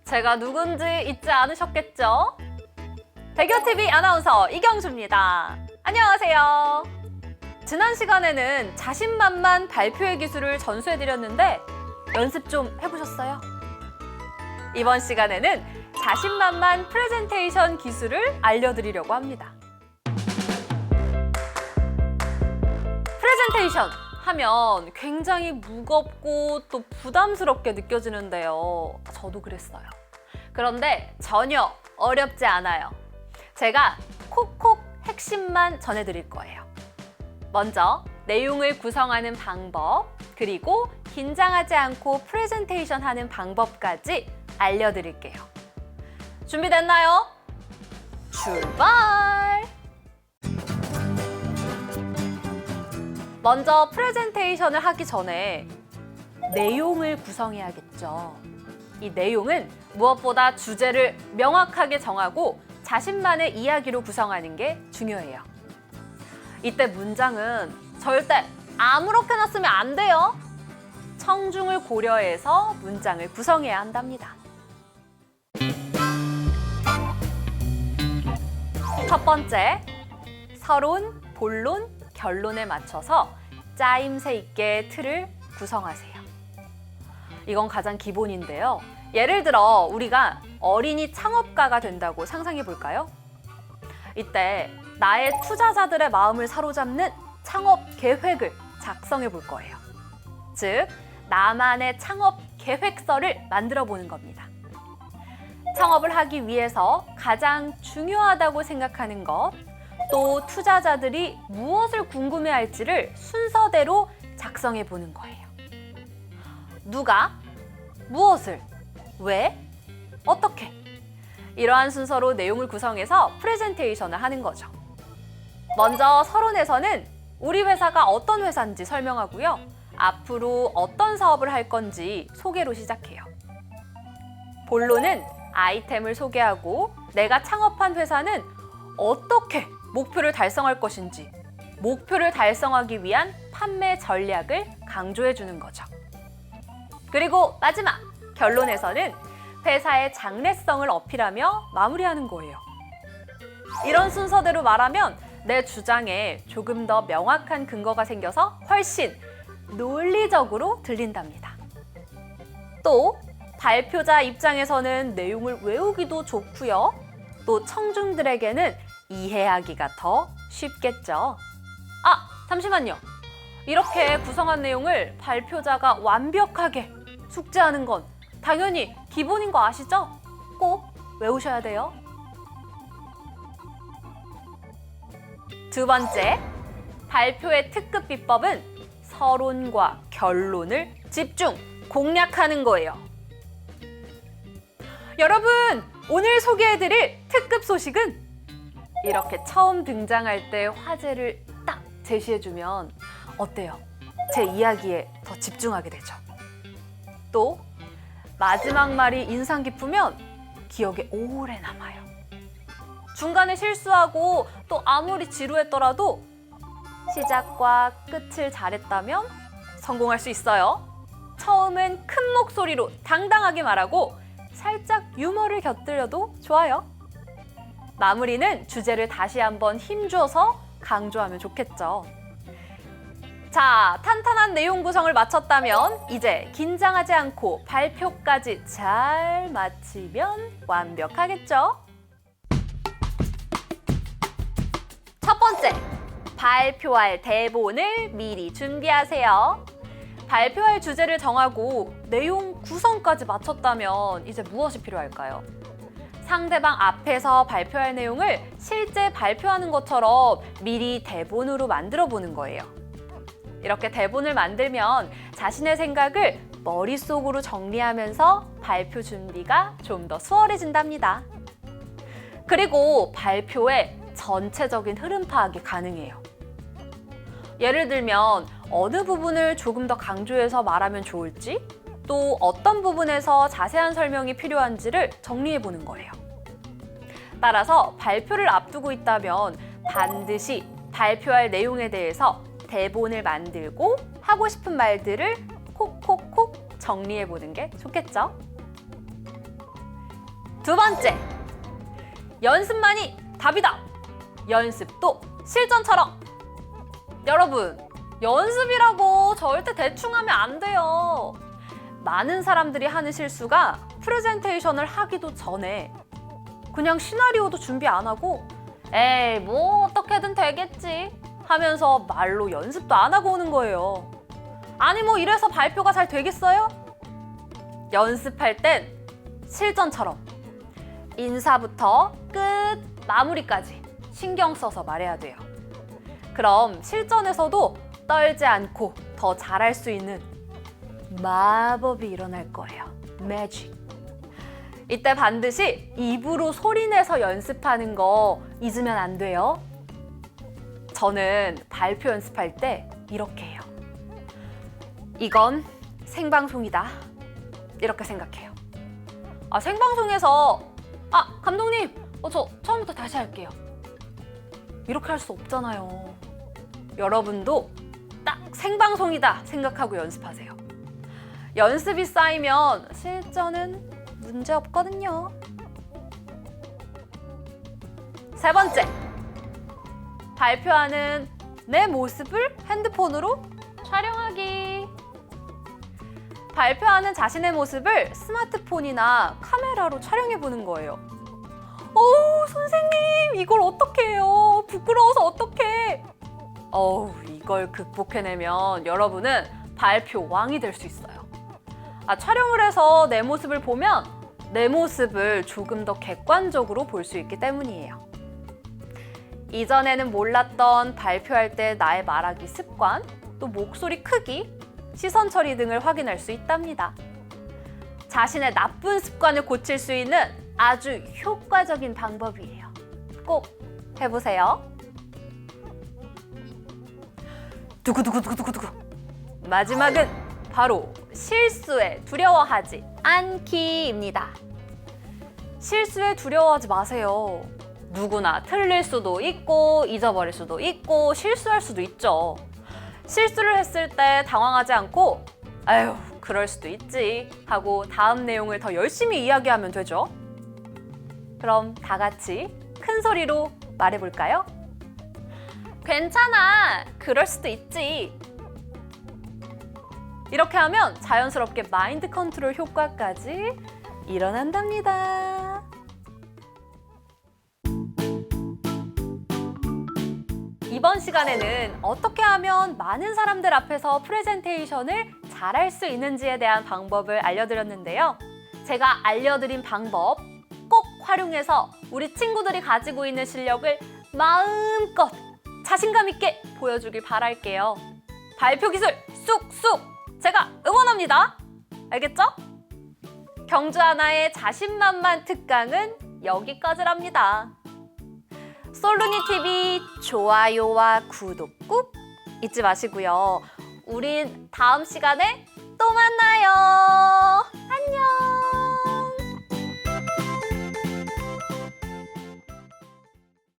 제가 누군지 잊지 않으셨겠죠? 대교TV 아나운서 이경주입니다. 안녕하세요. 지난 시간에는 자신만만 발표의 기술을 전수해드렸는데 연습 좀 해보셨어요? 이번 시간에는 자신만만 프레젠테이션 기술을 알려드리려고 합니다. 프레젠테이션 하면 굉장히 무겁고 또 부담스럽게 느껴지는데요. 저도 그랬어요. 그런데 전혀 어렵지 않아요. 제가 콕콕 핵심만 전해드릴 거예요. 먼저 내용을 구성하는 방법, 그리고 긴장하지 않고 프레젠테이션 하는 방법까지 알려드릴게요. 준비됐나요? 출발! 먼저 프레젠테이션을 하기 전에 내용을 구성해야겠죠. 이 내용은 무엇보다 주제를 명확하게 정하고 자신만의 이야기로 구성하는 게 중요해요. 이때 문장은 절대 아무렇게나 쓰면 안 돼요. 청중을 고려해서 문장을 구성해야 한답니다. 첫 번째, 서론, 본론, 결론에 맞춰서 짜임새 있게 틀을 구성하세요. 이건 가장 기본인데요. 예를 들어 우리가 어린이 창업가가 된다고 상상해 볼까요? 이때 나의 투자자들의 마음을 사로잡는 창업 계획을 작성해 볼 거예요. 즉, 나만의 창업 계획서를 만들어 보는 겁니다. 창업을 하기 위해서 가장 중요하다고 생각하는 것, 또 투자자들이 무엇을 궁금해할지를 순서대로 작성해 보는 거예요. 누가, 무엇을, 왜, 어떻게 이러한 순서로 내용을 구성해서 프레젠테이션을 하는 거죠. 먼저 서론에서는 우리 회사가 어떤 회사인지 설명하고요. 앞으로 어떤 사업을 할 건지 소개로 시작해요. 본론은 아이템을 소개하고 내가 창업한 회사는 어떻게 목표를 달성할 것인지, 목표를 달성하기 위한 판매 전략을 강조해 주는 거죠. 그리고 마지막, 결론에서는 회사의 장래성을 어필하며 마무리하는 거예요. 이런 순서대로 말하면 내 주장에 조금 더 명확한 근거가 생겨서 훨씬 논리적으로 들린답니다. 또 발표자 입장에서는 내용을 외우기도 좋고요. 또 청중들에게는 이해하기가 더 쉽겠죠. 아, 잠시만요. 이렇게 구성한 내용을 발표자가 완벽하게 숙지하는 건 당연히 기본인 거 아시죠? 꼭 외우셔야 돼요. 두 번째, 발표의 특급 비법은 서론과 결론을 집중, 공략하는 거예요. 여러분, 오늘 소개해드릴 특급 소식은 이렇게 처음 등장할 때 화제를 딱 제시해주면 어때요? 제 이야기에 더 집중하게 되죠. 또 마지막 말이 인상 깊으면 기억에 오래 남아요. 중간에 실수하고 또 아무리 지루했더라도 시작과 끝을 잘했다면 성공할 수 있어요. 처음은 큰 목소리로 당당하게 말하고 살짝 유머를 곁들여도 좋아요. 마무리는 주제를 다시 한번 힘줘서 강조하면 좋겠죠. 자, 탄탄한 내용 구성을 마쳤다면 이제 긴장하지 않고 발표까지 잘 마치면 완벽하겠죠? 첫 번째, 발표할 대본을 미리 준비하세요. 발표할 주제를 정하고 내용 구성까지 마쳤다면 이제 무엇이 필요할까요? 상대방 앞에서 발표할 내용을 실제 발표하는 것처럼 미리 대본으로 만들어 보는 거예요. 이렇게 대본을 만들면 자신의 생각을 머릿속으로 정리하면서 발표 준비가 좀 더 수월해진답니다. 그리고 발표의 전체적인 흐름 파악이 가능해요. 예를 들면 어느 부분을 조금 더 강조해서 말하면 좋을지, 또 어떤 부분에서 자세한 설명이 필요한지를 정리해 보는 거예요. 따라서 발표를 앞두고 있다면 반드시 발표할 내용에 대해서 대본을 만들고 하고 싶은 말들을 콕콕콕 정리해 보는 게 좋겠죠? 두 번째, 연습만이 답이다. 연습도 실전처럼. 여러분, 연습이라고 절대 대충 하면 안 돼요. 많은 사람들이 하는 실수가 프레젠테이션을 하기도 전에 그냥 시나리오도 준비 안 하고 에이, 뭐 어떻게든 되겠지 하면서 말로 연습도 안 하고 오는 거예요. 아니 뭐 이래서 발표가 잘 되겠어요? 연습할 땐 실전처럼 인사부터 끝 마무리까지 신경 써서 말해야 돼요. 그럼 실전에서도 떨지 않고 더 잘할 수 있는 마법이 일어날 거예요. 매직. 이때 반드시 입으로 소리내서 연습하는 거 잊으면 안 돼요. 저는 발표 연습할 때 이렇게 해요. 이건 생방송이다. 이렇게 생각해요. 생방송에서 감독님, 저 처음부터 다시 할게요. 이렇게 할 수 없잖아요. 여러분도 딱 생방송이다 생각하고 연습하세요. 연습이 쌓이면 실전은 문제 없거든요. 세 번째, 발표하는 내 모습을 핸드폰으로 촬영하기. 발표하는 자신의 모습을 스마트폰이나 카메라로 촬영해 보는 거예요. 선생님, 이걸 어떻게 해요? 부끄러워서 어떡해? 이걸 극복해내면 여러분은 발표 왕이 될 수 있어요. 촬영을 해서 내 모습을 보면 내 모습을 조금 더 객관적으로 볼 수 있기 때문이에요. 이전에는 몰랐던 발표할 때 나의 말하기 습관, 또 목소리 크기, 시선 처리 등을 확인할 수 있답니다. 자신의 나쁜 습관을 고칠 수 있는 아주 효과적인 방법이에요. 꼭 해보세요. 두구두구두구두구. 마지막은 바로 실수에 두려워하지 않기입니다. 실수에 두려워하지 마세요. 누구나 틀릴 수도 있고 잊어버릴 수도 있고 실수할 수도 있죠. 실수를 했을 때 당황하지 않고 아유, 그럴 수도 있지 하고 다음 내용을 더 열심히 이야기하면 되죠. 그럼 다 같이 큰 소리로 말해볼까요? 괜찮아, 그럴 수도 있지. 이렇게 하면 자연스럽게 마인드 컨트롤 효과까지 일어난답니다. 이번 시간에는 어떻게 하면 많은 사람들 앞에서 프레젠테이션을 잘할 수 있는지에 대한 방법을 알려드렸는데요. 제가 알려드린 방법 꼭 활용해서 우리 친구들이 가지고 있는 실력을 마음껏 자신감 있게 보여주길 바랄게요. 발표 기술 쑥쑥 제가 응원합니다. 알겠죠? 경주 하나의 자신만만 특강은 여기까지랍니다. 솔루니 TV 좋아요와 구독 꾹 잊지 마시고요. 우린 다음 시간에 또 만나요. 안녕.